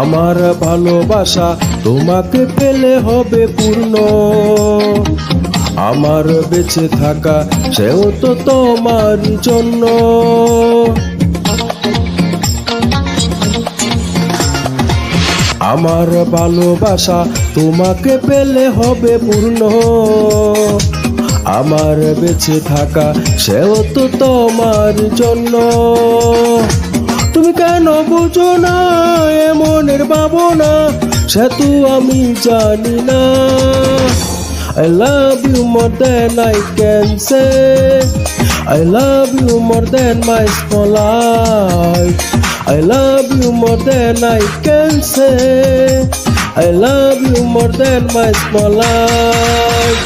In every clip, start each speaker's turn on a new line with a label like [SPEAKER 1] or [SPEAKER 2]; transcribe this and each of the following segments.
[SPEAKER 1] আমার ভালোবাসা তোমাকে পেলে হবে পূর্ণ। আমার বেঁচে থাকা সেও তো তোমার জন্য। আমার ভালোবাসা তোমাকে পেলে হবে পূর্ণ। আমার বেঁচে থাকা সেও তো তোমার জন্য। তুমি কেন বুঝো না এ মনের ভাবনা, সে তো আমি জানি না। I love you more than I can say. I love you more than my small life. I love you more than I can say. I love you more than my small life.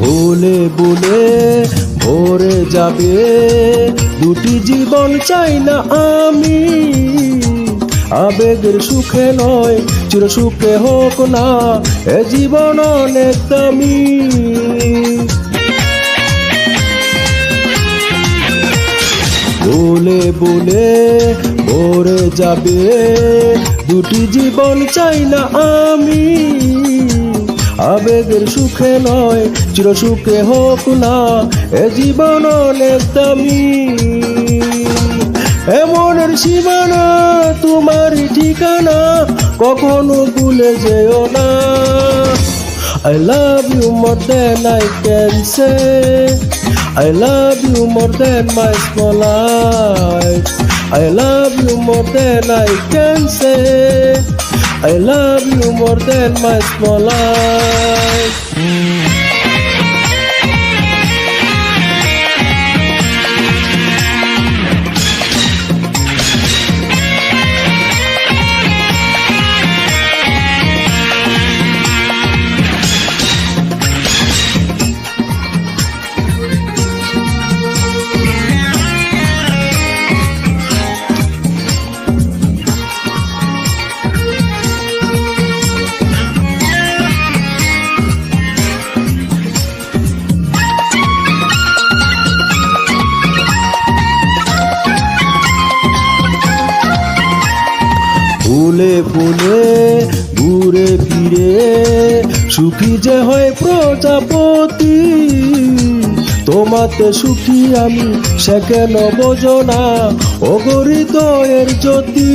[SPEAKER 1] ভুলে ভুলে ভরে যাবে দুটি জীবন চাই না আমি। আবেগের সুখে নয় চির সুখে হোক না এ জীবন অনেক দামি। ভুলে ভুলে ভরে যাবে দুটি জীবন চাই না আমি। আবেগের সুখে নয় চির সুখে হোক না এ জীবন অনেক দামি। এমনের সীমানা তোমার ঠিকানা কখনো ভুলে যেও না। I love you more than I can say. I love you more than my small life. I love you more than I can say. I love you more than my small life. ফুলে ফুলে ঘুরে ফিরে সুখী যে হয় প্রজাপতি। তোমাতে সুখী আমি সে কেন বোঝো না ও হৃদয়ের জ্যোতি।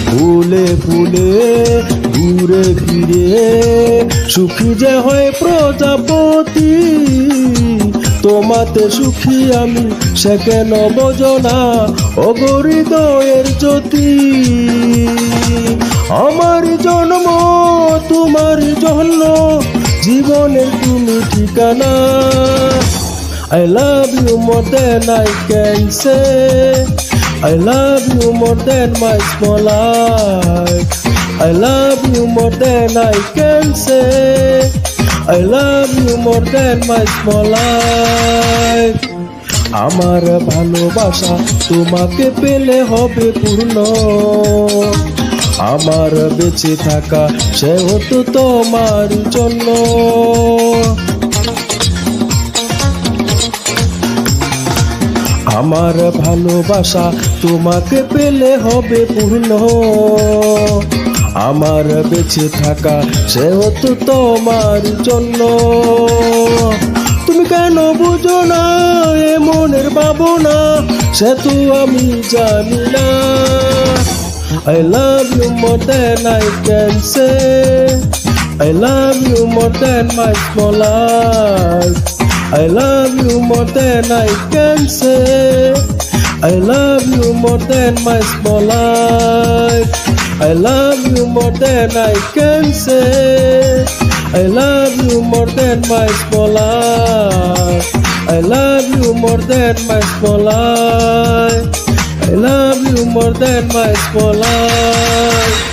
[SPEAKER 1] ফুলে ফুলে ঘুরে ফিরে সুখী যে হয় প্রজাপতি। তোমাতে সুখী আমি সে কেন বোঝো না ও হৃদয়ের জ্যোতি। আমার জন্ম তোমার জন্য জীবনের তুমি ঠিকানা। I love you more than I can say. I love you more than my small life. I love you more than I can say. I love you more than my small life. আমার ভালোবাসা তোমাকে পেলে হবে পূর্ণ। আমার বেঁচে থাকা সেও তো তোমার জন্য। আমার ভালোবাসা তোমাকে পেলে হবে পূর্ণ। আমার বেঁচে থাকা সেও তো তোমার জন্য। তুমি কেন বুঝো না এ মনের ভাবনা, সে তো আমি জানি না। I love you more than I can say. I love you more than my small life. I love you more than I can say. I love you more than my small life. I love you more than I can say. I love you more than my small life. I love you more than my small life. I love you more than my small life.